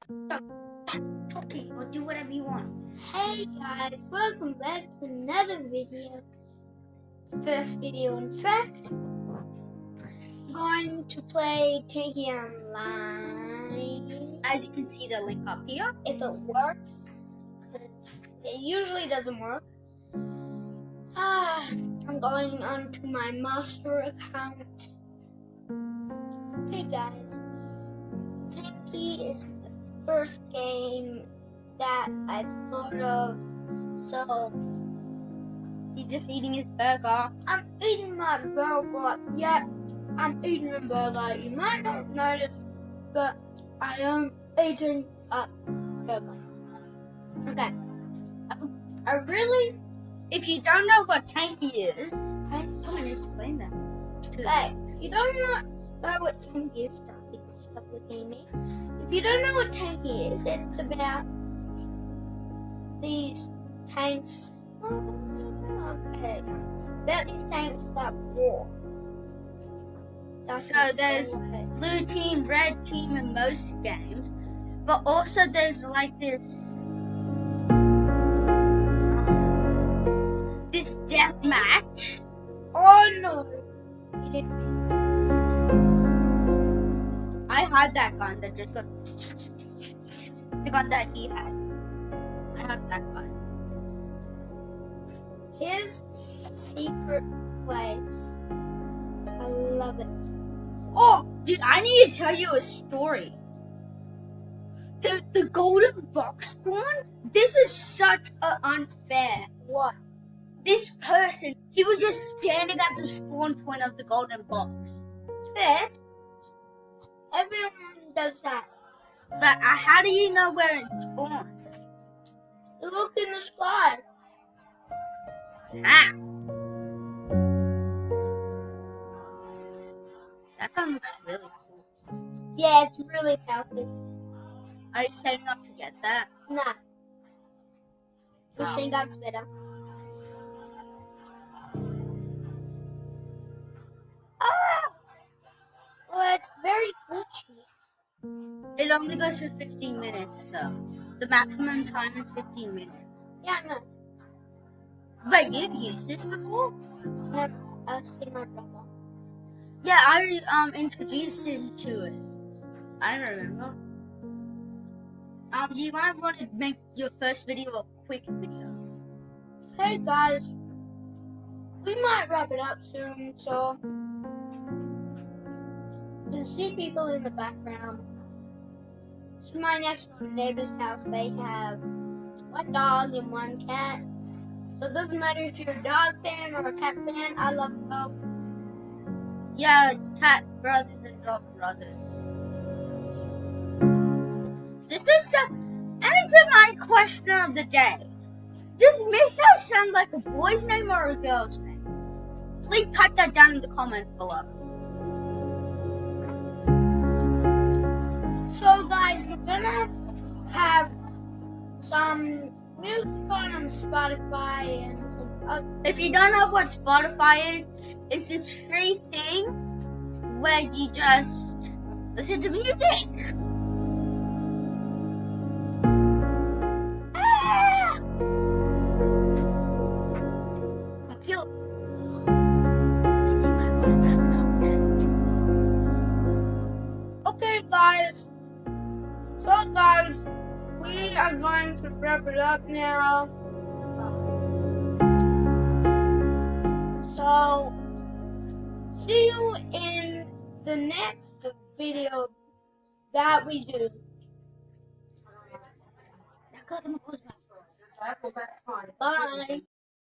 Okay, or do whatever you want. Hey guys, welcome back to another video. First video, in fact. I'm going to play Tanky Online. As you can see the link up here. If it works, because it usually doesn't work. I'm going onto my master account. Okay guys, Tanky is the first game that I thought of, so He's just eating his burger. I'm eating my burger. Yeah, I'm eating a burger. You might not notice, but I am eating a burger. Okay. I really, If you don't know what Tanky is, I'm I'm gonna explain that. okay. If you don't know what Tanky is, stop looking at me. If you don't know what Tanky is, it's about these tanks. Okay. About these tanks that war. So there's blue team, red team in most games, but also there's like this death match. Oh no! You didn't miss. I had that gun that just got the gun that he had. I have that gun. His secret place. I love it. Oh, dude, I need to tell you a story. The golden box spawn. This is such unfair. What? This person, he was just standing at the spawn point of the golden box. Fair. Everyone does that. But how do you know where it spawns? Look in the sky. Ah. That gun looks really cool. Yeah, it's really powerful. Are you setting up to get that? Nah. Machine gun's better. Ah! Well, it's very glitchy. It only goes for 15 minutes though. The maximum time is 15 minutes. Yeah, no. But you've used this before? No, I was kidding my brother. Yeah, I introduced him to it. I remember. You might want to make your first video a quick video. Hey guys, we might wrap it up soon, so you can see people in the background. So my next door neighbor's house, they have one dog and one cat. So it doesn't matter if you're a dog fan or a cat fan, I love both. Yeah, cat brothers and dog brothers. This is answer my question of the day. Does Miso sound like a boy's name or a girl's name? Please type that down in the comments below. So guys, we're gonna have some music on Spotify and some other. If you don't know what Spotify is, it's this free thing where you just listen to music. Ah! Kill. Okay guys, so guys, we are going to wrap it up now. So, see you in the next video that we do. Bye.